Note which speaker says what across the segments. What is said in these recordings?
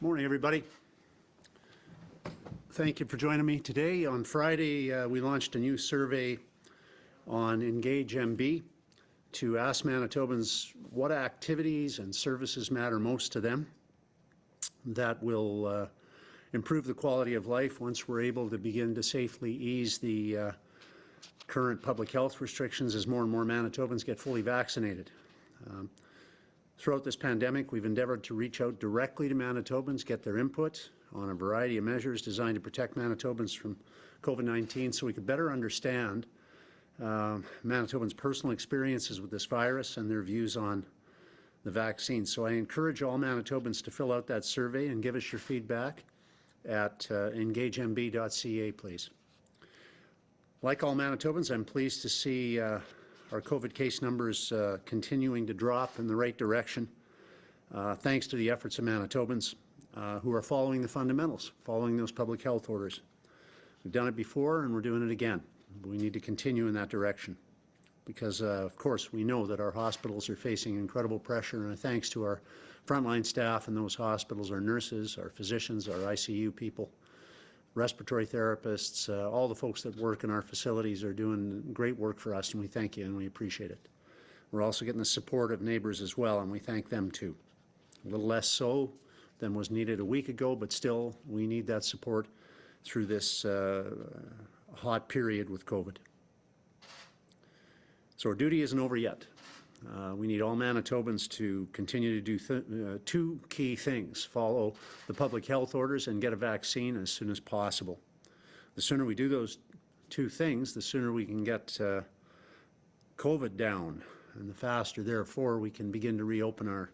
Speaker 1: Morning, everybody. Thank you for joining me today. On Friday, we launched a new survey on Engage MB to ask Manitobans what activities and services matter most to them that will improve the quality of life once we're able to begin to safely ease the current public health restrictions as more and more Manitobans get fully vaccinated. Throughout this pandemic, we've endeavoured to reach out directly to Manitobans, get their input on a variety of measures designed to protect Manitobans from COVID-19 so we could better understand Manitobans' personal experiences with this virus and their views on the vaccine. So I encourage all Manitobans to fill out that survey and give us your feedback at engagemb.ca, please. Like all Manitobans, I'm pleased to see our COVID case numbers continuing to drop in the right direction, thanks to the efforts of Manitobans who are following the fundamentals, following those public health orders. We've done it before and we're doing it again. We need to continue in that direction because, of course, we know that our hospitals are facing incredible pressure, and thanks to our frontline staff in those hospitals, our nurses, our physicians, our ICU people, respiratory therapists, all the folks that work in our facilities are doing great work for us, and we thank you and we appreciate it. We're also getting the support of neighbours as well, and we thank them too. A little less so than was needed a week ago, but still we need that support through this hot period with COVID. So our duty isn't over yet. We need all Manitobans to continue to do two key things: follow the public health orders and get a vaccine as soon as possible. The sooner we do those two things, the sooner we can get COVID down, and the faster, therefore, we can begin to reopen our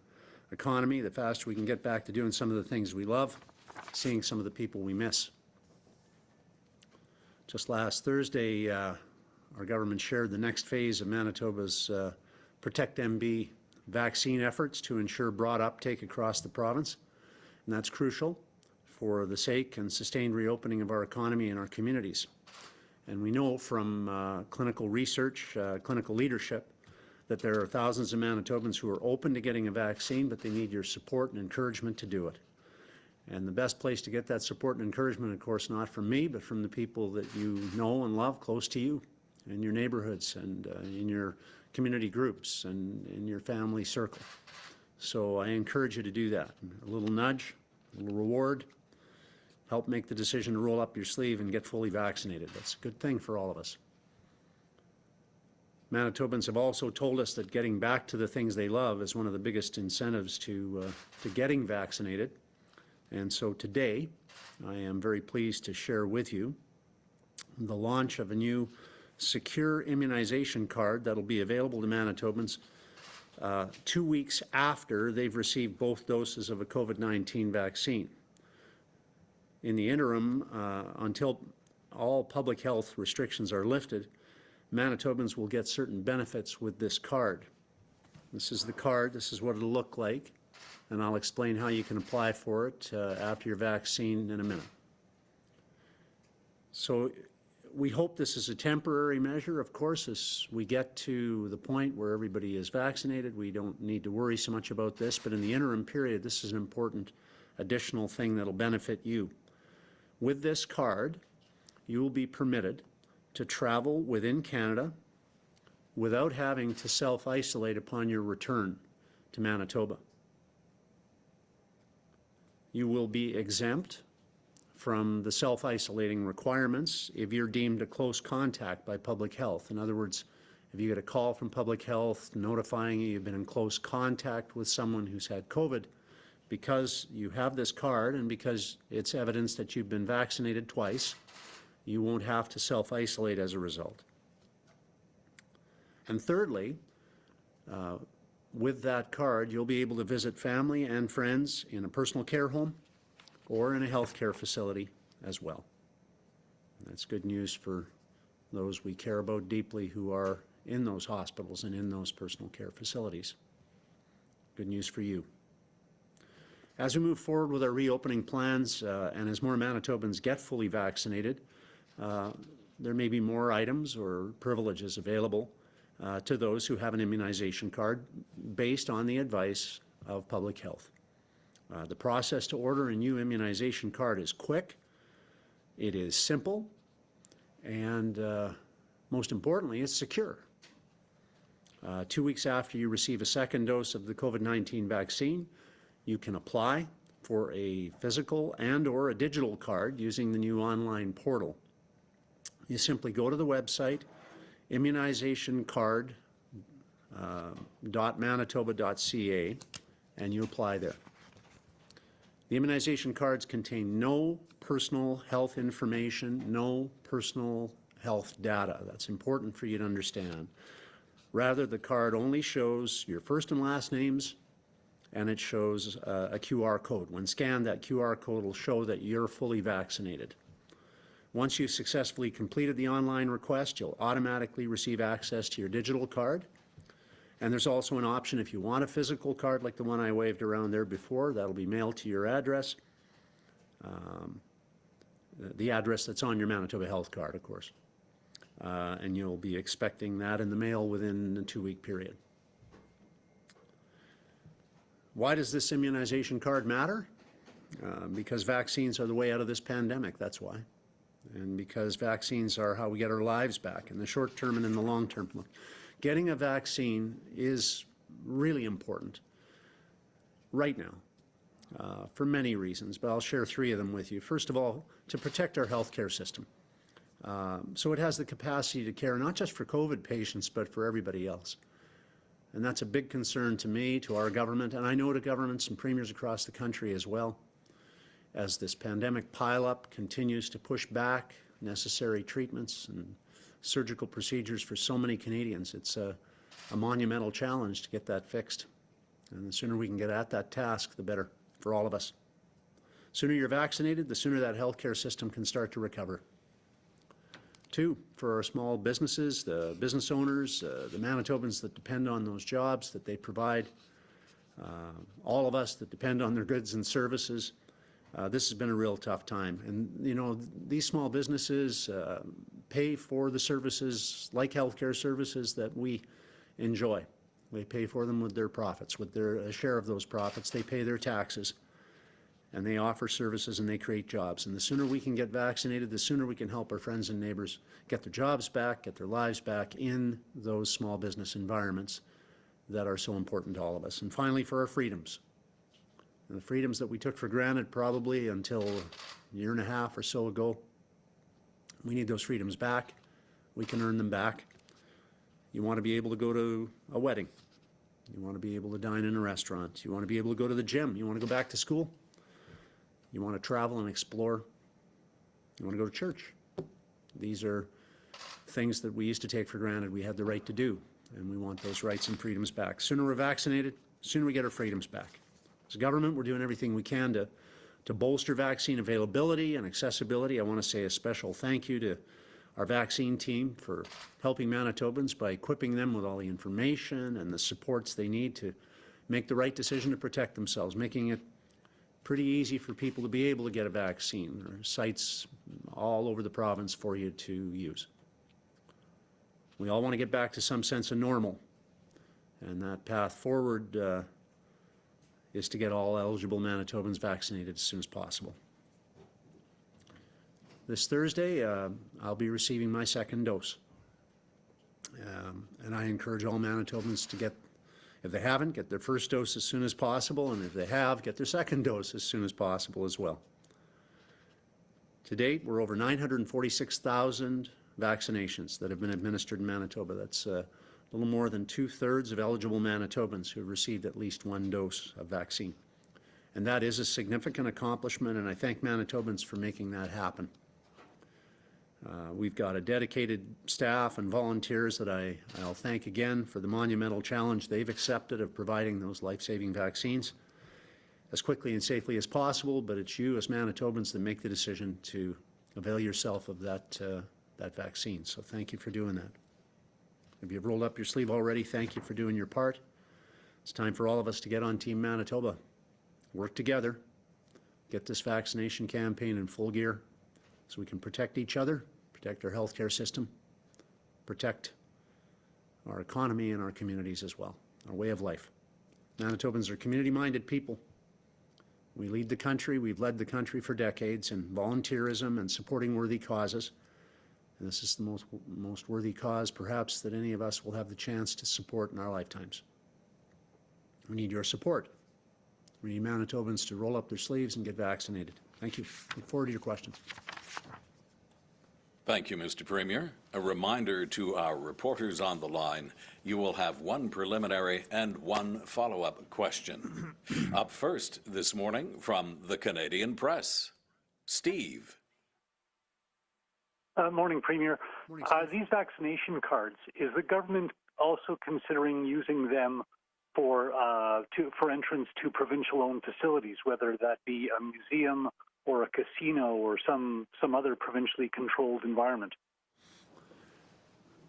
Speaker 1: economy, the faster we can get back to doing some of the things we love, seeing some of the people we miss. Just last Thursday, our government shared the next phase of Manitoba's Protect MB vaccine efforts to ensure broad uptake across the province, and that's crucial for the sake and sustained reopening of our economy and our communities. And we know from clinical research, clinical leadership, that there are thousands of Manitobans who are open to getting a vaccine, but they need your support and encouragement to do it. And the best place to get that support and encouragement, of course, not from me, but from the people that you know and love close to you, in your neighborhoods and in your community groups and in your family circle. So I encourage you to do that. A little nudge, a little reward, help make the decision to roll up your sleeve and get fully vaccinated. That's a good thing for all of us. Manitobans have also told us that getting back to the things they love is one of the biggest incentives to getting vaccinated. And so today, I am very pleased to share with you the launch of a new secure immunization card that will be available to Manitobans 2 weeks after they've received both doses of a COVID-19 vaccine. In the interim, until all public health restrictions are lifted, Manitobans will get certain benefits with this card. This is the card, this is what it'll look like, and I'll explain how you can apply for it after your vaccine in a minute. So we hope this is a temporary measure, of course. As we get to the point where everybody is vaccinated, we don't need to worry so much about this, but in the interim period, this is an important additional thing that'll benefit you. With this card, you will be permitted to travel within Canada without having to self-isolate upon your return to Manitoba. You will be exempt from the self-isolating requirements if you're deemed a close contact by public health. In other words, if you get a call from public health notifying you you've been in close contact with someone who's had COVID, because you have this card and because it's evidence that you've been vaccinated twice, you won't have to self-isolate as a result. And thirdly, with that card, you'll be able to visit family and friends in a personal care home or in a healthcare facility as well. That's good news for those we care about deeply who are in those hospitals and in those personal care facilities. Good news for you. As we move forward with our reopening plans and as more Manitobans get fully vaccinated, there may be more items or privileges available to those who have an immunization card based on the advice of public health. The process to order a new immunization card is quick, it is simple, and most importantly, it's secure. 2 weeks after you receive a second dose of the COVID-19 vaccine, you can apply for a physical and/or a digital card using the new online portal. You simply go to the website, immunizationcard.manitoba.ca, and you apply there. The immunization cards contain no personal health information, no personal health data. That's important for you to understand. Rather, the card only shows your first and last names, and it shows a QR code. When scanned, that QR code will show that you're fully vaccinated. Once you've successfully completed the online request, you'll automatically receive access to your digital card. And there's also an option if you want a physical card like the one I waved around there before, that'll be mailed to your address. The address that's on your Manitoba health card, of course. And you'll be expecting that in the mail within a 2-week period. Why does this immunization card matter? Because vaccines are the way out of this pandemic, that's why. And because vaccines are how we get our lives back in the short term and in the long term. Getting a vaccine is really important right now for many reasons, but I'll share 3 of them with you. First of all, to protect our healthcare system. So it has the capacity to care not just for COVID patients, but for everybody else. And that's a big concern to me, to our government, and I know to governments and premiers across the country as well. As this pandemic pileup continues to push back necessary treatments and surgical procedures for so many Canadians, it's a monumental challenge to get that fixed. And the sooner we can get at that task, the better for all of us. The sooner you're vaccinated, the sooner that healthcare system can start to recover. 2, for our small businesses, the business owners, the Manitobans that depend on those jobs that they provide, all of us that depend on their goods and services. This has been a real tough time. And, you know, these small businesses pay for the services like healthcare services that we enjoy. They pay for them with their profits, with their share of those profits. They pay their taxes, and they offer services and they create jobs. And the sooner we can get vaccinated, the sooner we can help our friends and neighbors get their jobs back, get their lives back in those small business environments that are so important to all of us. And finally, for our freedoms. And the freedoms that we took for granted probably until a year and a half or so ago. We need those freedoms back. We can earn them back. You want to be able to go to a wedding. You want to be able to dine in a restaurant. You want to be able to go to the gym. You want to go back to school. You want to travel and explore. You want to go to church. These are things that we used to take for granted we had the right to do, and we want those rights and freedoms back. Sooner we're vaccinated, sooner we get our freedoms back. As a government, we're doing everything we can to bolster vaccine availability and accessibility. I want to say a special thank you to our vaccine team for helping Manitobans by equipping them with all the information and the supports they need to make the right decision to protect themselves, making it pretty easy for people to be able to get a vaccine. There are sites all over the province for you to use. We all want to get back to some sense of normal, and that path forward is to get all eligible Manitobans vaccinated as soon as possible. This Thursday, I'll be receiving my second dose. And I encourage all Manitobans to get, if they haven't, get their first dose as soon as possible, and if they have, get their second dose as soon as possible as well. To date, we're over 946,000 vaccinations that have been administered in Manitoba. That's a little more than 2/3 of eligible Manitobans who have received at least 1 dose of vaccine. And that is a significant accomplishment, and I thank Manitobans for making that happen. We've got a dedicated staff and volunteers that I'll thank again for the monumental challenge they've accepted of providing those life-saving vaccines as quickly and safely as possible, but it's you as Manitobans that make the decision to avail yourself of that vaccine. So thank you for doing that. If you've rolled up your sleeve already, thank you for doing your part. It's time for all of us to get on Team Manitoba, work together, get this vaccination campaign in full gear so we can protect each other, protect our healthcare system, protect our economy and our communities as well, our way of life. Manitobans are community-minded people. We lead the country. We've led the country for decades in volunteerism and supporting worthy causes. And this is the most worthy cause, perhaps, that any of us will have the chance to support in our lifetimes. We need your support. We need Manitobans to roll up their sleeves and get vaccinated. Thank you. Look forward to your questions.
Speaker 2: Thank you, Mr. Premier. A reminder to our reporters on the line, you will have one preliminary and one follow-up question. Up first this morning from the Canadian Press, Steve.
Speaker 3: Morning, Premier.
Speaker 1: Morning, Steve.
Speaker 3: These vaccination cards, is the government also considering using them for entrance to provincial-owned facilities, whether that be a museum or a casino or some other provincially controlled environment?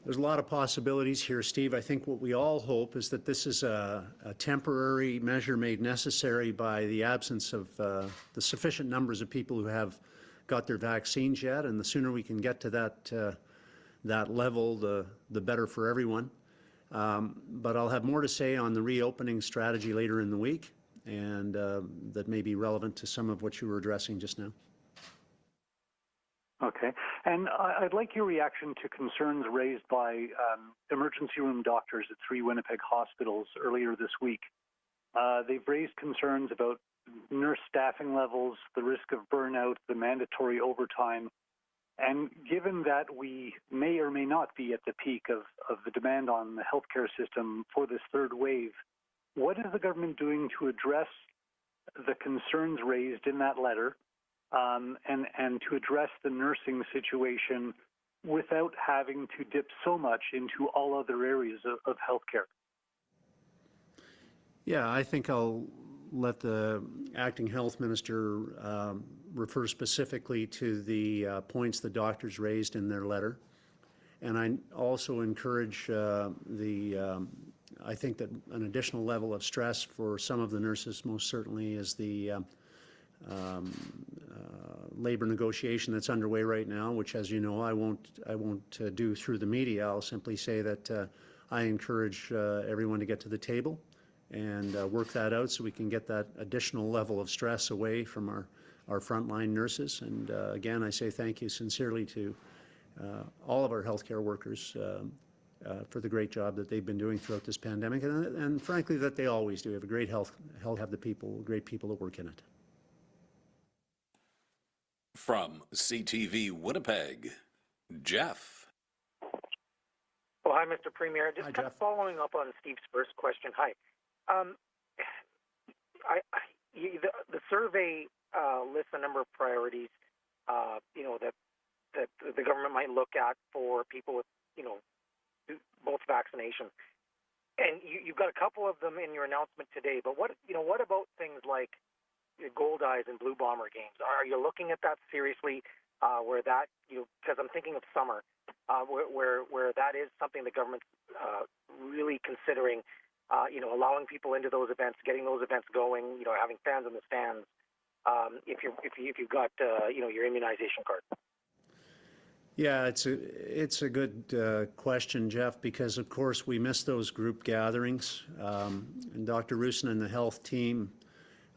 Speaker 1: There's a lot of possibilities here, Steve. I think what we all hope is that this is a temporary measure made necessary by the absence of the sufficient numbers of people who have got their vaccines yet, and the sooner we can get to that level, the better for everyone. But I'll have more to say on the reopening strategy later in the week, and that may be relevant to some of what you were addressing just now.
Speaker 3: Okay. And I'd like your reaction to concerns raised by emergency room doctors at 3 Winnipeg hospitals earlier this week. They've raised concerns about nurse staffing levels, the risk of burnout, the mandatory overtime. And given that we may or may not be at the peak of the demand on the healthcare system for this third wave, what is the government doing to address the concerns raised in that letter and to address the nursing situation without having to dip so much into all other areas of healthcare?
Speaker 1: Yeah, I think I'll let the acting health minister refer specifically to the points the doctors raised in their letter. And I also encourage I think that an additional level of stress for some of the nurses most certainly is the labor negotiation that's underway right now, which, as you know, I won't do through the media. I'll simply say that I encourage everyone to get to the table and work that out so we can get that additional level of stress away from our frontline nurses. And again, I say thank you sincerely to all of our healthcare workers for the great job that they've been doing throughout this pandemic, and frankly, that they always do. We have a great health have the people, great people that work in it.
Speaker 2: From CTV Winnipeg, Jeff.
Speaker 4: Well, hi, Mr. Premier. Just
Speaker 1: Hi,
Speaker 4: kind
Speaker 1: Jeff.
Speaker 4: of following up on Steve's first question. Hi. The survey lists a number of priorities, that the government might look at for people with, both vaccinations. And you've got a couple of them in your announcement today. But what about things like Gold Eyes and Blue Bomber games? Are you looking at that seriously? Where that, because I'm thinking of summer, where that is something the government's really considering, allowing people into those events, getting those events going, having fans in the stands, if you've got your immunization card.
Speaker 1: Yeah, it's a good question, Jeff, because of course we miss those group gatherings, and Dr. Roussin and the health team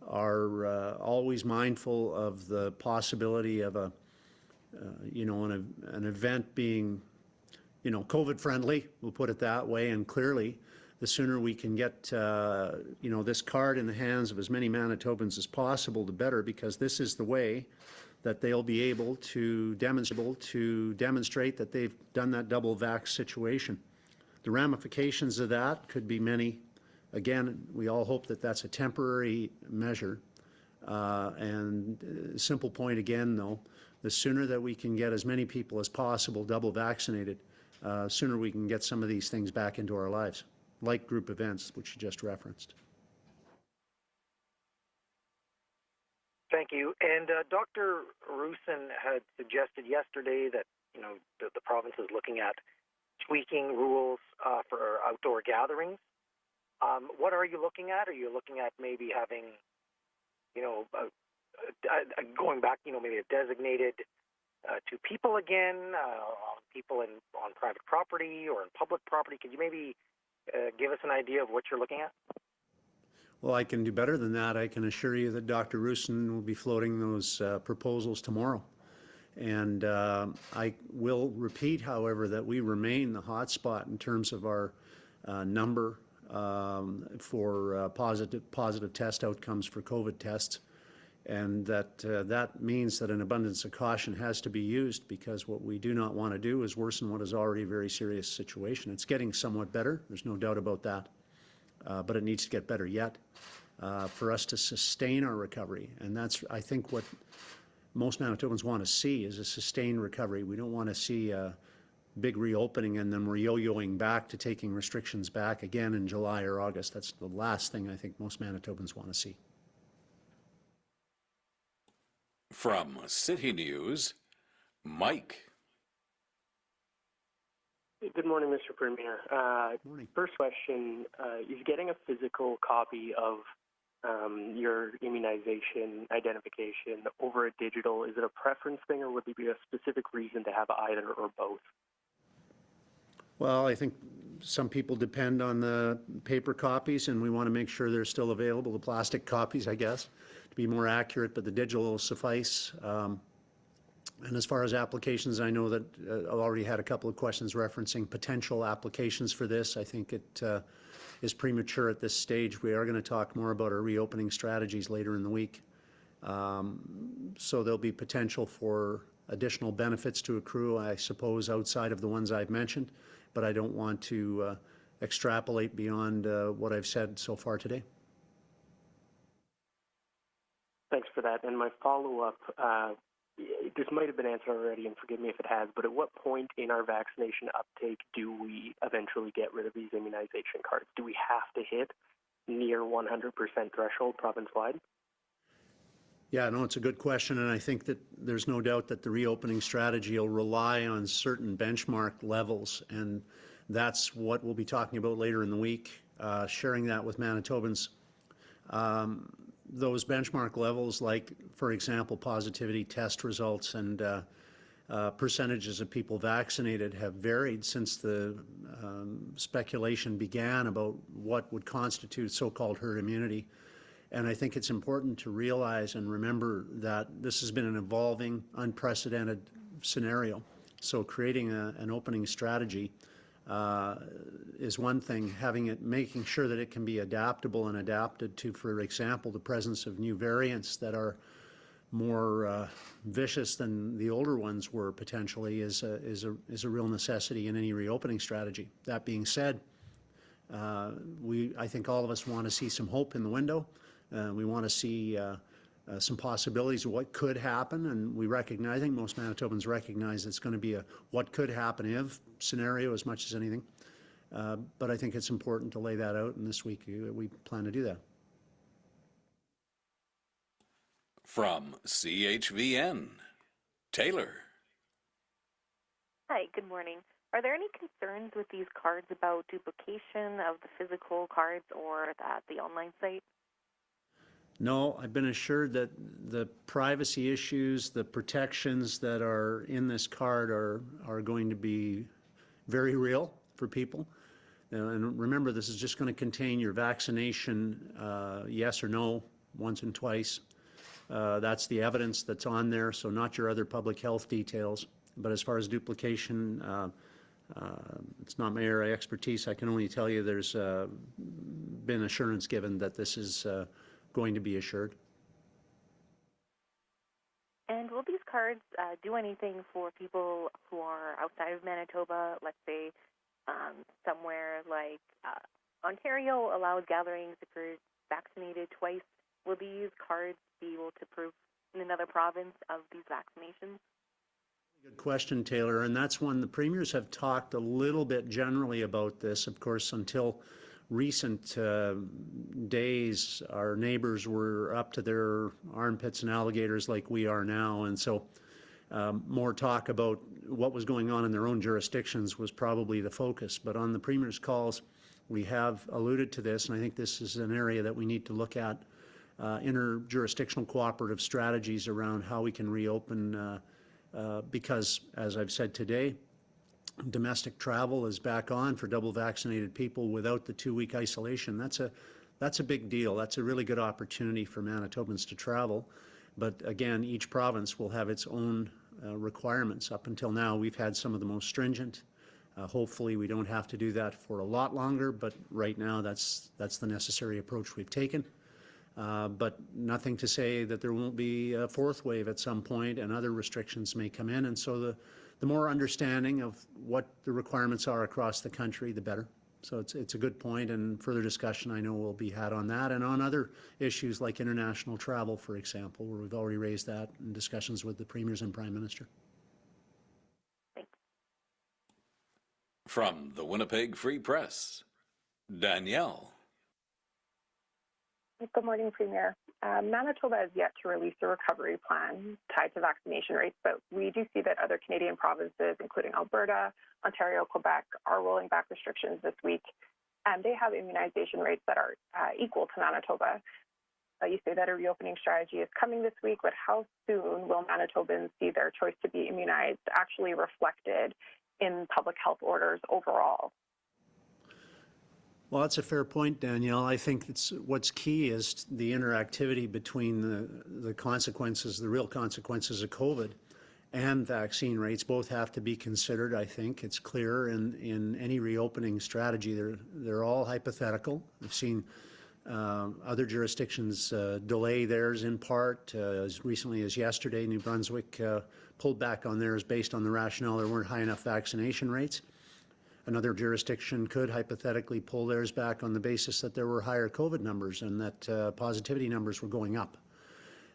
Speaker 1: are always mindful of the possibility of an event being, COVID friendly. We'll put it that way, and clearly, the sooner we can get this card in the hands of as many Manitobans as possible, the better, because this is the way that they'll be able to demonstrate that they've done that double vax situation. The ramifications of that could be many. Again, we all hope that that's a temporary measure. And simple point again, though, the sooner that we can get as many people as possible double vaccinated, sooner we can get some of these things back into our lives, like group events, which you just referenced.
Speaker 4: Thank you. And Dr. Roussin had suggested yesterday that the province is looking at tweaking rules for outdoor gatherings. What are you looking at? Are you looking at maybe having, going back, maybe a designated to people again, people on private property or in public property? Could you maybe give us an idea of what you're looking at?
Speaker 1: Well, I can do better than that. I can assure you that Dr. Roussin will be floating those proposals tomorrow. And I will repeat, however, that we remain the hotspot in terms of our number for positive test outcomes for COVID tests. And that means that an abundance of caution has to be used, because what we do not want to do is worsen what is already a very serious situation. It's getting somewhat better, there's no doubt about that, but it needs to get better yet for us to sustain our recovery. And that's, I think, what most Manitobans want to see, is a sustained recovery. We don't want to see a big reopening and then we're yo-yoing back to taking restrictions back again in July or August. That's the last thing I think most Manitobans want to see.
Speaker 2: From City News, Mike.
Speaker 5: Good morning, Mr. Premier.
Speaker 1: Morning.
Speaker 5: First question, is getting a physical copy of your immunization identification over a digital, is it a preference thing, or would there be a specific reason to have either or both?
Speaker 1: Well, I think some people depend on the paper copies, and we want to make sure they're still available, the plastic copies, I guess, to be more accurate, but the digital will suffice. And as far as applications, I know that I've already had a couple of questions referencing potential applications for this. I think it is premature at this stage. We are going to talk more about our reopening strategies later in the week. So there'll be potential for additional benefits to accrue, I suppose, outside of the ones I've mentioned, but I don't want to extrapolate beyond what I've said so far today.
Speaker 5: Thanks for that. And my follow-up, this might have been answered already, and forgive me if it has, but at what point in our vaccination uptake do we eventually get rid of these immunization cards? Do we have to hit near 100% threshold province-wide?
Speaker 1: Yeah, no, it's a good question, and I think that there's no doubt that the reopening strategy will rely on certain benchmark levels, and that's what we'll be talking about later in the week, sharing that with Manitobans. Those benchmark levels, like, for example, positivity test results and percentages of people vaccinated, have varied since the speculation began about what would constitute so-called herd immunity. And I think it's important to realize and remember that this has been an evolving, unprecedented scenario. So creating an opening strategy is one thing. Making sure that it can be adaptable and adapted to, for example, the presence of new variants that are more vicious than the older ones were potentially is a real necessity in any reopening strategy. That being said, I think all of us want to see some hope in the window. We want to see some possibilities of what could happen, and I think most Manitobans recognize it's going to be a what could happen if scenario as much as anything. But I think it's important to lay that out, and this week we plan to do that.
Speaker 2: From CHVN, Taylor.
Speaker 6: Hi, good morning. Are there any concerns with these cards about duplication of the physical cards or the online site?
Speaker 1: No, I've been assured that the privacy issues, the protections that are in this card are going to be very real for people. And remember, this is just going to contain your vaccination, yes or no, once and twice. That's the evidence that's on there, so not your other public health details. But as far as duplication, it's not my area of expertise. I can only tell you there's been assurance given that this is going to be assured.
Speaker 6: And will these cards do anything for people who are outside of Manitoba? Let's say somewhere like Ontario allows gatherings if you're vaccinated twice. Will these cards be able to prove in another province of these vaccinations?
Speaker 1: Good question, Taylor, and that's one the premiers have talked a little bit generally about this. Of course, until recent days, our neighbors were up to their armpits and alligators like we are now, and so more talk about what was going on in their own jurisdictions was probably the focus. But on the premiers' calls, we have alluded to this, and I think this is an area that we need to look at interjurisdictional cooperative strategies around how we can reopen because, as I've said today, domestic travel is back on for double vaccinated people without the 2-week isolation. That's that's a big deal. That's a really good opportunity for Manitobans to travel. But again, each province will have its own requirements. Up until now, we've had some of the most stringent. Hopefully, we don't have to do that for a lot longer, but right now, that's the necessary approach we've taken. But nothing to say that there won't be a fourth wave at some point and other restrictions may come in. And so the more understanding of what the requirements are across the country, the better. So it's a good point, and further discussion I know will be had on that and on other issues like international travel, for example, where we've already raised that in discussions with the premiers and prime minister.
Speaker 2: From the Winnipeg Free Press, Danielle.
Speaker 7: Good morning, Premier. Manitoba has yet to release a recovery plan tied to vaccination rates, but we do see that other Canadian provinces, including Alberta, Ontario, Quebec, are rolling back restrictions this week, and they have immunization rates that are equal to Manitoba. You say that a reopening strategy is coming this week, but how soon will Manitobans see their choice to be immunized actually reflected in public health orders overall?
Speaker 1: Well, that's a fair point, Danielle. I think what's key is the interactivity between the consequences, the real consequences of COVID and vaccine rates. Both have to be considered. I think it's clear in any reopening strategy. They're all hypothetical. We've seen other jurisdictions delay theirs in part. As recently as yesterday, New Brunswick pulled back on theirs based on the rationale there weren't high enough vaccination rates. Another jurisdiction could hypothetically pull theirs back on the basis that there were higher COVID numbers and that positivity numbers were going up.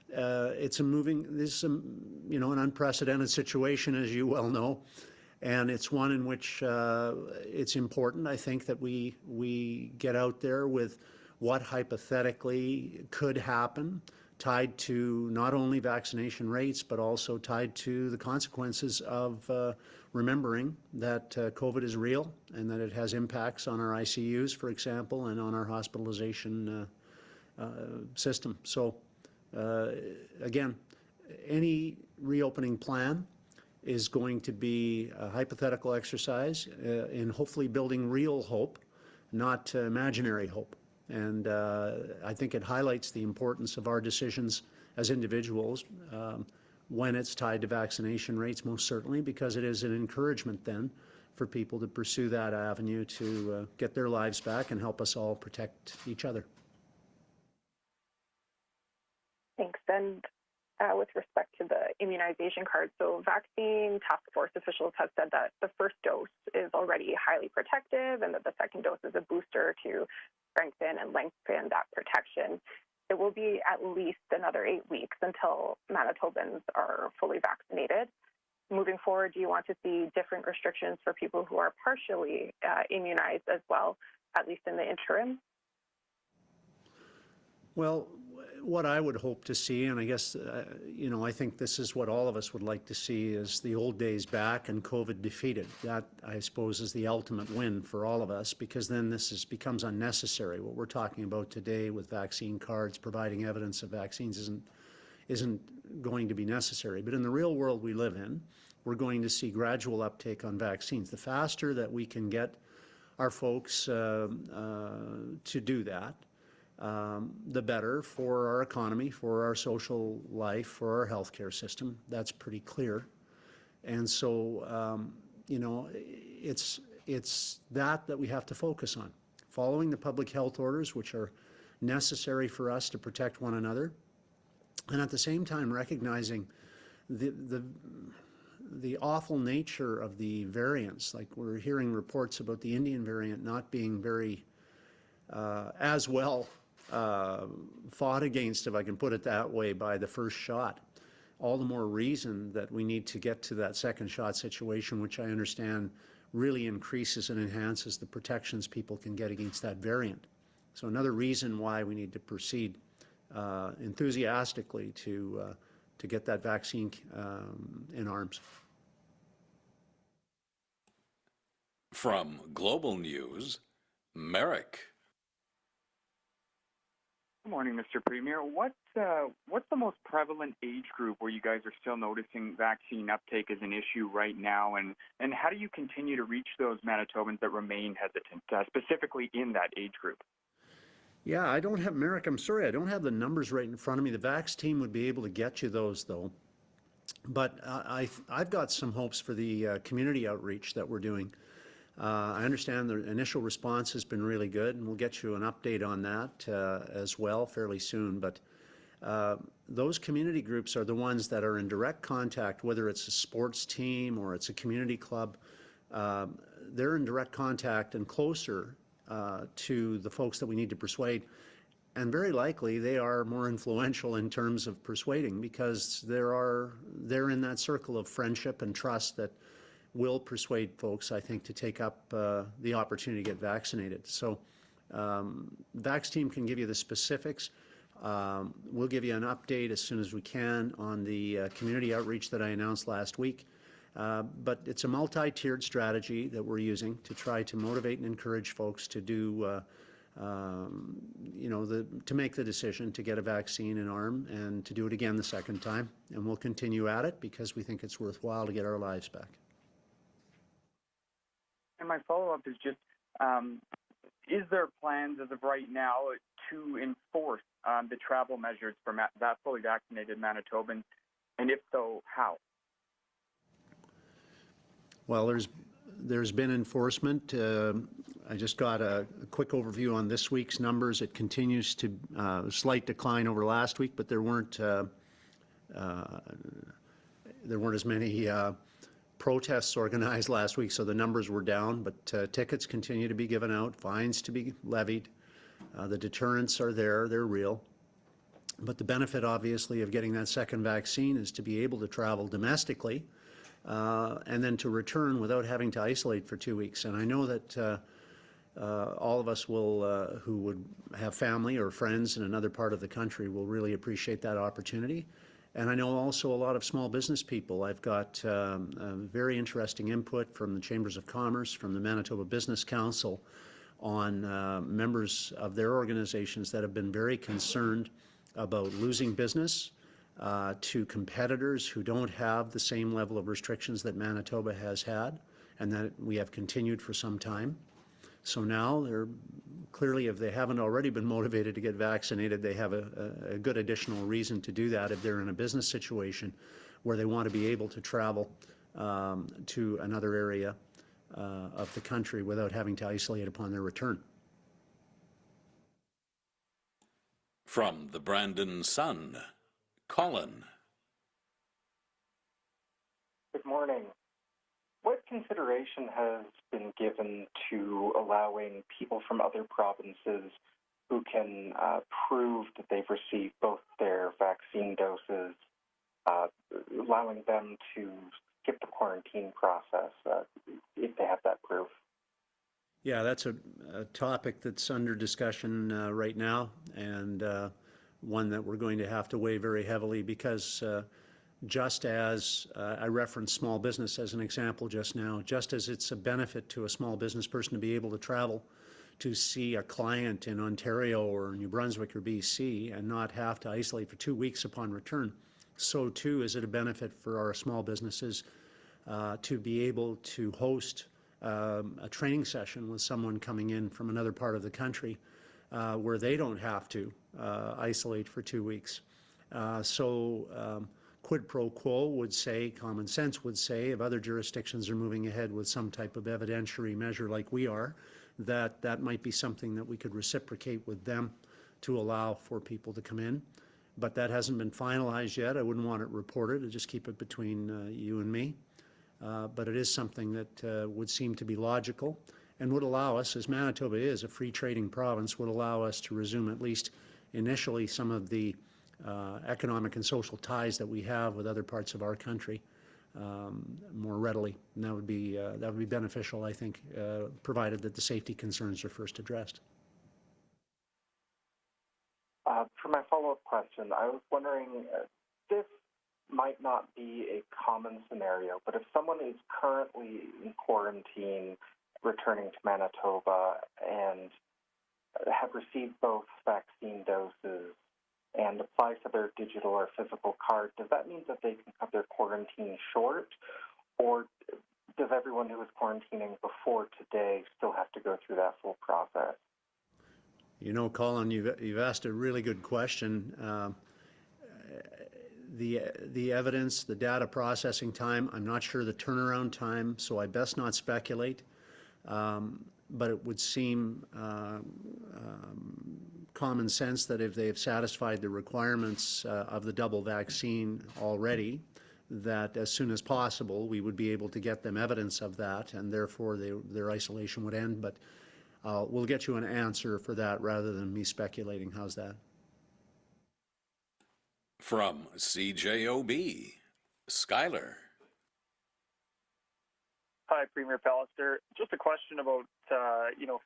Speaker 1: This is an unprecedented situation, as you well know, and it's one in which it's important, I think, that we get out there with what hypothetically could happen, tied to not only vaccination rates, but also tied to the consequences of remembering that COVID is real and that it has impacts on our ICUs, for example, and on our hospitalization system. So again, any reopening plan is going to be a hypothetical exercise in hopefully building real hope, not imaginary hope. And I think it highlights the importance of our decisions as individuals when it's tied to vaccination rates, most certainly, because it is an encouragement then for people to pursue that avenue to get their lives back and help us all protect each other.
Speaker 7: Thanks. And with respect to the immunization card, so vaccine task force officials have said that the first dose is already highly protective and that the second dose is a booster to strengthen and lengthen that protection. It will be at least another 8 weeks until Manitobans are fully vaccinated. Moving forward, do you want to see different restrictions for people who are partially immunized as well, at least in the interim?
Speaker 1: Well, what I would hope to see, and I guess, I think this is what all of us would like to see, is the old days back and COVID defeated. That, I suppose, is the ultimate win for all of us, because then this becomes unnecessary. What we're talking about today with vaccine cards, providing evidence of vaccines isn't going to be necessary. But in the real world we live in, we're going to see gradual uptake on vaccines. The faster that we can get our folks to do that, the better for our economy, for our social life, for our healthcare system. That's pretty clear. And so, it's that we have to focus on. Following the public health orders, which are necessary for us to protect one another, and at the same time recognizing the awful nature of the variants. Like, we're hearing reports about the Indian variant not being very as well fought against, if I can put it that way, by the first shot. All the more reason that we need to get to that second shot situation, which I understand really increases and enhances the protections people can get against that variant. So another reason why we need to proceed enthusiastically to get that vaccine in arms.
Speaker 2: From Global News, Merrick.
Speaker 8: Good morning, Mr. Premier. What's the most prevalent age group where you guys are still noticing vaccine uptake as an issue right now, and how do you continue to reach those Manitobans that remain hesitant, specifically in that age group?
Speaker 1: Yeah, I don't have, Merrick, I'm sorry, I don't have the numbers right in front of me. The VAX team would be able to get you those, though. But I've got some hopes for the community outreach that we're doing. I understand the initial response has been really good, and we'll get you an update on that as well fairly soon. But those community groups are the ones that are in direct contact, whether it's a sports team or it's a community club. They're in direct contact and closer to the folks that we need to persuade. And very likely they are more influential in terms of persuading, because they're in that circle of friendship and trust that will persuade folks, I think, to take up the opportunity to get vaccinated. So Vax team can give you the specifics. We'll give you an update as soon as we can on the community outreach that I announced last week. But it's a multi-tiered strategy that we're using to try to motivate and encourage folks to do, to make the decision to get a vaccine in arm and to do it again the second time. And we'll continue at it because we think it's worthwhile to get our lives back.
Speaker 8: And my follow-up is just, is there plans as of right now to enforce the travel measures for that fully vaccinated Manitobans? And if so, how?
Speaker 1: Well, there's been enforcement. I just got a quick overview on this week's numbers. It continues to slight decline over last week, but there weren't as many protests organized last week, so the numbers were down. But tickets continue to be given out, fines to be levied. The deterrents are there; they're real. But the benefit, obviously, of getting that second vaccine is to be able to travel domestically. And then to return without having to isolate for 2 weeks. And I know that all of us will, who would have family or friends in another part of the country, will really appreciate that opportunity. And I know also a lot of small business people. I've got very interesting input from the Chambers of Commerce, from the Manitoba Business Council, on members of their organizations that have been very concerned about losing business to competitors who don't have the same level of restrictions that Manitoba has had and that we have continued for some time. So now they're clearly, if they haven't already been motivated to get vaccinated, they have a good additional reason to do that if they're in a business situation where they want to be able to travel to another area of the country without having to isolate upon their return.
Speaker 2: From the Brandon Sun, Colin.
Speaker 9: Good morning. What consideration has been given to allowing people from other provinces who can prove that they've received both their vaccine doses, allowing them to skip the quarantine process if they have that proof?
Speaker 1: Yeah, that's a topic that's under discussion right now, and one that we're going to have to weigh very heavily, because just as I referenced small business as an example just now, just as it's a benefit to a small business person to be able to travel to see a client in Ontario or New Brunswick or BC and not have to isolate for 2 weeks upon return, so too is it a benefit for our small businesses to be able to host a training session with someone coming in from another part of the country where they don't have to isolate for 2 weeks. Quid pro quo would say, common sense would say, if other jurisdictions are moving ahead with some type of evidentiary measure like we are, that might be something that we could reciprocate with them to allow for people to come in. But that hasn't been finalized yet. I wouldn't want it reported. I'd just keep it between you and me. But it is something that would seem to be logical and would allow us, as Manitoba is a free trading province, would allow us to resume at least initially some of the economic and social ties that we have with other parts of our country more readily. And that would be beneficial, I think, provided that the safety concerns are first addressed.
Speaker 9: For my follow-up question, I was wondering, this might not be a common scenario, but if someone is currently in quarantine returning to Manitoba and have received both vaccine doses and apply for their digital or physical card, does that mean that they can cut their quarantine short? Or does everyone who was quarantining before today still have to go through that full process?
Speaker 1: You know, Colin, you've asked a really good question. The evidence, the data processing time, I'm not sure the turnaround time, so I best not speculate. But it would seem common sense that if they've satisfied the requirements of the double vaccine already, that as soon as possible we would be able to get them evidence of that, and therefore their isolation would end. But we'll get you an answer for that rather than me speculating. How's that?
Speaker 2: From CJOB, Skylar.
Speaker 8: Hi, Premier Pallister. Just a question about,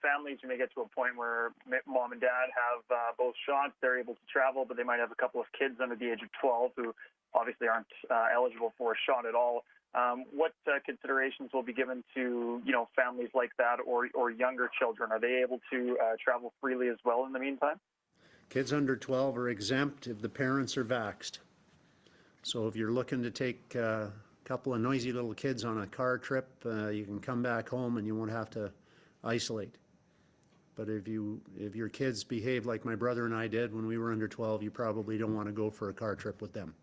Speaker 8: families who may get to a point where mom and dad have both shots. They're able to travel, but they might have a couple of kids under the age of 12 who obviously aren't eligible for a shot at all. What considerations will be given to, families like that or younger children? Are they able to travel freely as well in the meantime?
Speaker 1: Kids under 12 are exempt if the parents are vaxxed. So if you're looking to take a couple of noisy little kids on a car trip, you can come back home and you won't have to isolate. But if your kids behave like my brother and I did when we were under 12, you probably don't want to go for a car trip with them.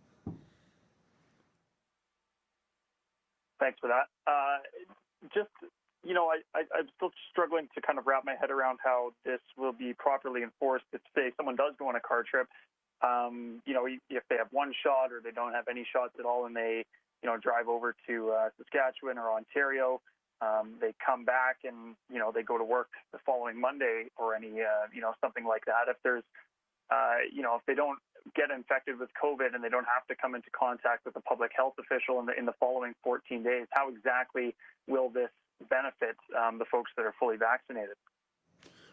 Speaker 8: Thanks for that. I'm still struggling to kind of wrap my head around how this will be properly enforced. If, say, someone does go on a car trip, if they have one shot or they don't have any shots at all and they, drive over to Saskatchewan or Ontario, they come back and, they go to work the following Monday or any, something like that. If there's, if they don't get infected with COVID and they don't have to come into contact with a public health official in the following 14 days, how exactly will this benefit the folks that are fully vaccinated?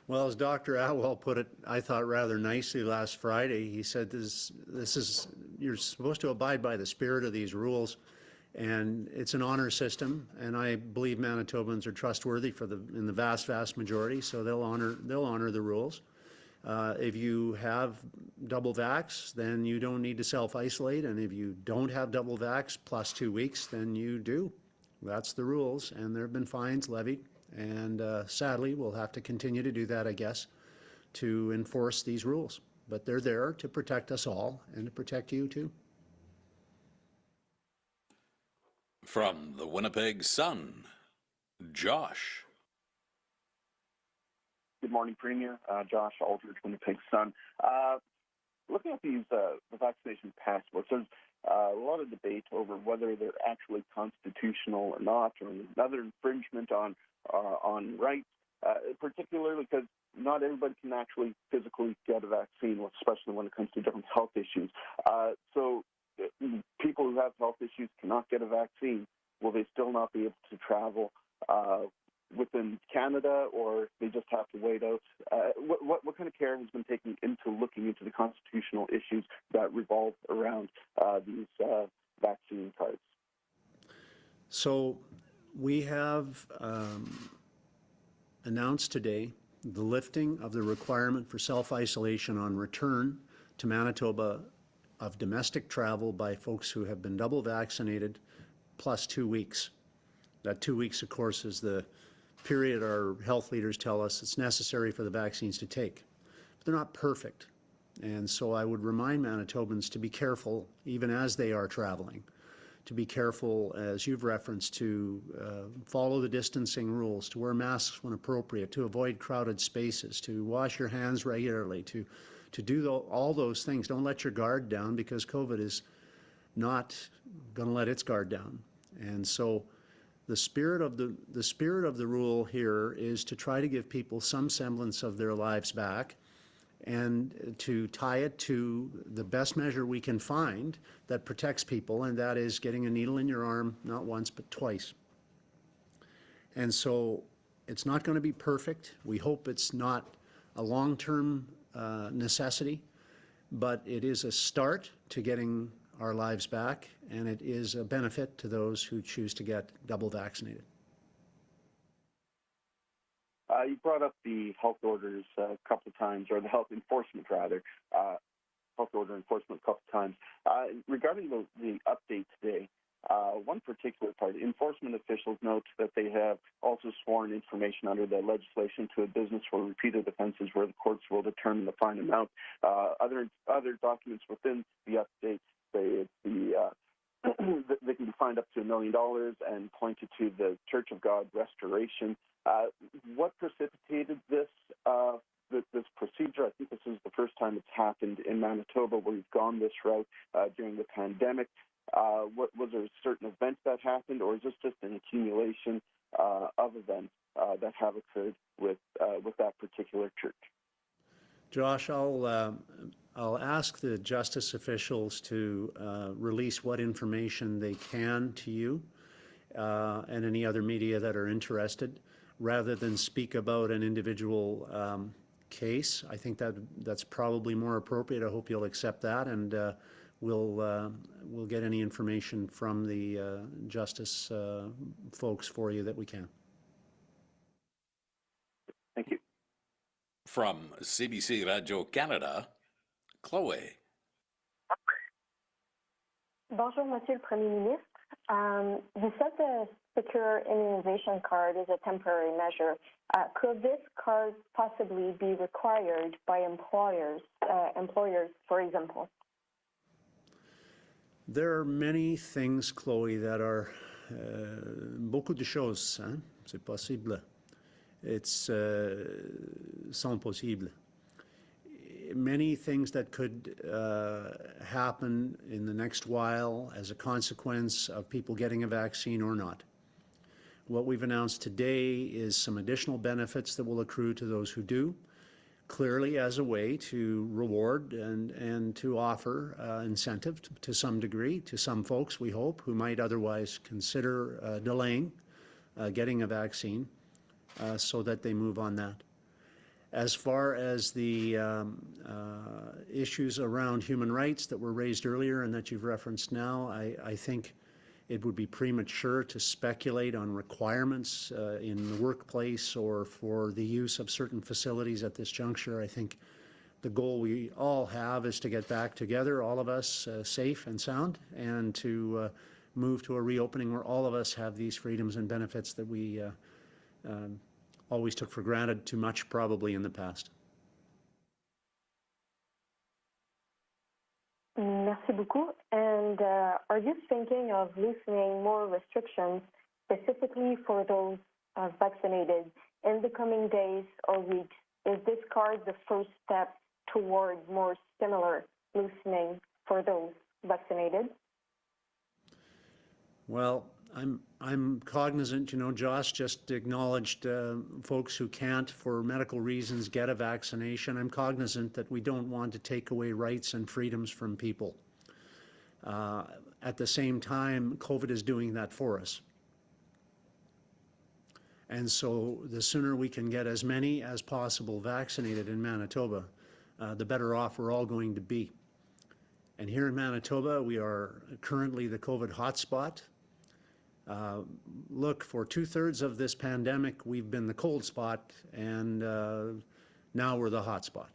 Speaker 1: Well, as Dr. Atwell put it, I thought rather nicely last Friday. He said, "This is you're supposed to abide by the spirit of these rules, and it's an honor system. And I believe Manitobans are trustworthy in the vast majority, so they'll honor the rules. If you have double vax, then you don't need to self-isolate, and if you don't have double vax plus 2 weeks, then you do. That's the rules, and there have been fines levied, and sadly, we'll have to continue to do that, I guess, to enforce these rules. But they're there to protect us all and to protect you too."
Speaker 2: From the Winnipeg Sun, Josh.
Speaker 10: Good morning, Premier. Josh Aldridge, Winnipeg Sun. Looking at these the vaccination passports, there's a lot of debate over whether they're actually constitutional or not, or another infringement on rights, particularly because not everybody can actually physically get a vaccine, especially when it comes to different health issues. So people who have health issues cannot get a vaccine. Will they still not be able to travel within Canada, or they just have to wait out? What kind of care has been taken into looking into the constitutional issues that revolve around these vaccine cards?
Speaker 1: So we have announced today the lifting of the requirement for self-isolation on return to Manitoba of domestic travel by folks who have been double vaccinated plus 2 weeks. That 2 weeks, of course, is the period our health leaders tell us it's necessary for the vaccines to take. But they're not perfect. And so I would remind Manitobans to be careful, even as they are traveling, to be careful, as you've referenced, to follow the distancing rules, to wear masks when appropriate, to avoid crowded spaces, to wash your hands regularly, to do all those things. Don't let your guard down, because COVID is not going to let its guard down. And so the spirit of the rule here is to try to give people some semblance of their lives back, and to tie it to the best measure we can find that protects people, and that is getting a needle in your arm not once but twice. And so it's not going to be perfect. We hope it's not a long-term necessity, but it is a start to getting our lives back, and it is a benefit to those who choose to get double vaccinated.
Speaker 10: You brought up the health orders a couple of times, or the health enforcement rather, health order enforcement a couple of times. Regarding the update today, one particular part, enforcement officials note that they have also sworn information under the legislation to a business for repeated offenses where the courts will determine the fine amount. Other documents within the update say they can be fined up to $1 million and pointed to the Church of God Restoration. What precipitated this procedure? I think this is the first time it's happened in Manitoba where we've gone this route during the pandemic. Was there a certain event that happened, or is this just an accumulation of events that have occurred with that particular church?
Speaker 1: Josh, I'll ask the justice officials to release what information they can to you and any other media that are interested, rather than speak about an individual case. I think that's probably more appropriate. I hope you'll accept that, and we'll get any information from the justice folks for you that we can.
Speaker 10: Thank you.
Speaker 2: From CBC Radio Canada, Chloe.
Speaker 11: Bonjour, Monsieur le Premier Ministre. You said the secure immunization card is a temporary measure. Could this card possibly be required by employers, for example?
Speaker 1: There are many things, Chloe, that are beaucoup de choses. Hein? C'est possible. It's sont possible. Many things that could happen in the next while as a consequence of people getting a vaccine or not. What we've announced today is some additional benefits that will accrue to those who do, clearly as a way to reward and to offer incentive to some degree to some folks, we hope, who might otherwise consider delaying getting a vaccine so that they move on that. As far as the issues around human rights that were raised earlier and that you've referenced now, I think it would be premature to speculate on requirements in the workplace or for the use of certain facilities at this juncture. I think the goal we all have is to get back together, all of us safe and sound, and to move to a reopening where all of us have these freedoms and benefits that we always took for granted too much, probably in the past.
Speaker 11: Merci beaucoup. And are you thinking of loosening more restrictions specifically for those vaccinated in the coming days or weeks? Is this card the first step toward more similar loosening for those vaccinated?
Speaker 1: Well, I'm cognizant, you know, Josh just acknowledged folks who can't, for medical reasons, get a vaccination. I'm cognizant that we don't want to take away rights and freedoms from people. At the same time, COVID is doing that for us. And so the sooner we can get as many as possible vaccinated in Manitoba, the better off we're all going to be. And here in Manitoba, we are currently the COVID hotspot. Look, for 2/3 of this pandemic, we've been the cold spot, and now we're the hot spot.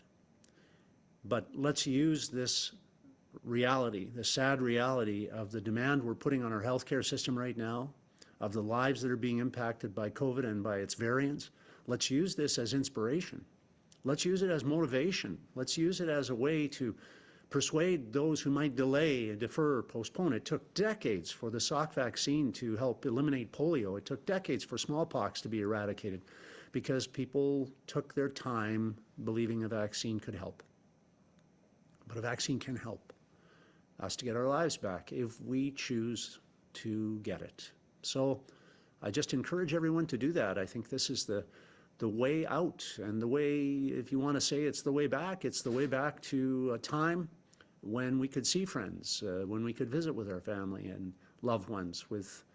Speaker 1: But let's use this reality, the sad reality of the demand we're putting on our healthcare system right now, of the lives that are being impacted by COVID and by its variants. Let's use this as inspiration. Let's use it as motivation. Let's use it as a way to persuade those who might delay, defer, postpone. It took decades for the Salk vaccine to help eliminate polio. It took decades for smallpox to be eradicated because people took their time believing a vaccine could help. But a vaccine can help us to get our lives back if we choose to get it. So I just encourage everyone to do that. I think this is the way out, and the way, if you want to say it's the way back to a time when we could see friends, when we could visit with our family and loved ones, with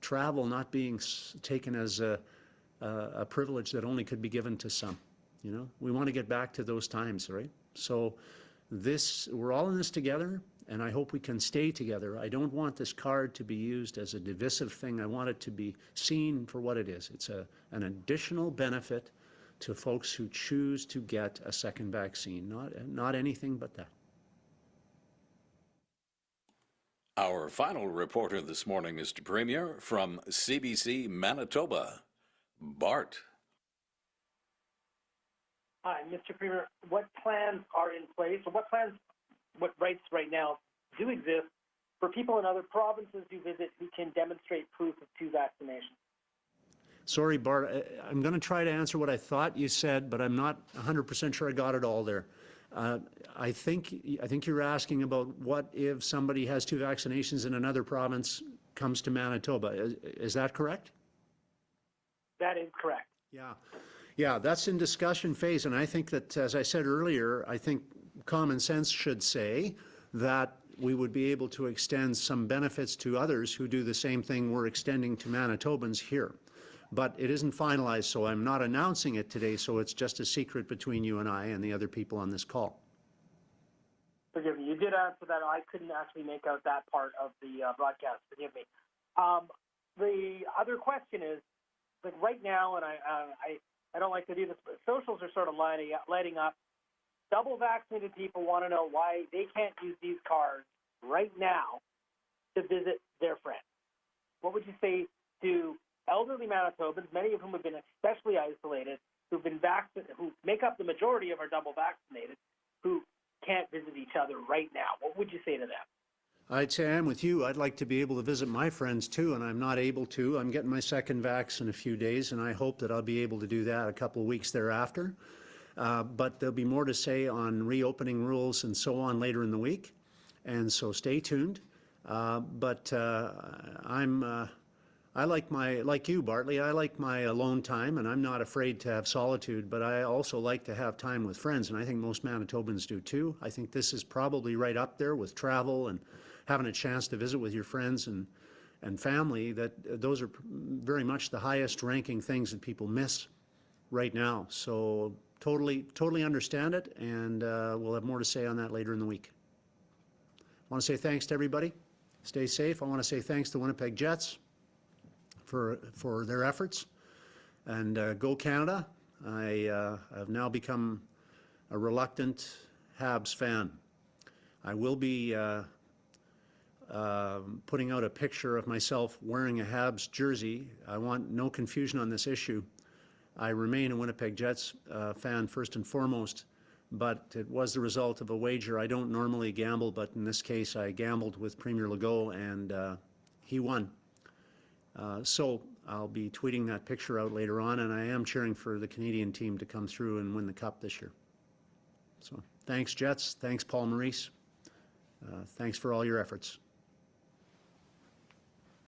Speaker 1: travel not being taken as a privilege that only could be given to some. You know, we want to get back to those times, right? So we're all in this together, and I hope we can stay together. I don't want this card to be used as a divisive thing. I want it to be seen for what it is. It's an additional benefit to folks who choose to get a second vaccine, not anything but that.
Speaker 2: Our final reporter this morning, Mr. Premier, from CBC Manitoba, Bart.
Speaker 12: Hi, Mr. Premier. What plans are in place, or what rights right now do exist for people in other provinces you visit who can demonstrate proof of 2 vaccinations?
Speaker 1: Sorry, Bart, I'm going to try to answer what I thought you said, but I'm not 100% sure I got it all there. I think you're asking about what if somebody has 2 vaccinations in another province comes to Manitoba. Is that correct?
Speaker 12: That is correct.
Speaker 1: Yeah, that's in discussion phase, and I think that, as I said earlier, I think common sense should say that we would be able to extend some benefits to others who do the same thing we're extending to Manitobans here. But it isn't finalized, so I'm not announcing it today, so it's just a secret between you and I and the other people on this call.
Speaker 12: Forgive me. You did answer that. I couldn't actually make out that part of the broadcast. Forgive me. The other question is, like right now, and I don't like to do this, but socials are sort of lighting up. Double vaccinated people want to know why they can't use these cards right now to visit their friends. What would you say to elderly Manitobans, many of whom have been especially isolated, who make up the majority of our double vaccinated, who can't visit each other right now? What would you say to them?
Speaker 1: I'd say I'm with you. I'd like to be able to visit my friends too, and I'm not able to. I'm getting my second vax in a few days, and I hope that I'll be able to do that a couple of weeks thereafter. But there'll be more to say on reopening rules and so on later in the week, and so stay tuned. Like you, Bartley, I like my alone time, and I'm not afraid to have solitude, but I also like to have time with friends, and I think most Manitobans do too. I think this is probably right up there with travel and having a chance to visit with your friends and family, that those are very much the highest ranking things that people miss right now. So totally understand it, and we'll have more to say on that later in the week. I want to say thanks to everybody. Stay safe. I want to say thanks to Winnipeg Jets for their efforts, and go Canada. I have now become a reluctant Habs fan. I will be putting out a picture of myself wearing a Habs jersey. I want no confusion on this issue. I remain a Winnipeg Jets fan first and foremost, but it was the result of a wager. I don't normally gamble, but in this case I gambled with Premier Legault, and he won. So I'll be tweeting that picture out later on, and I am cheering for the Canadian team to come through and win the Cup this year. So thanks, Jets. Thanks, Paul Maurice. Thanks for all your efforts.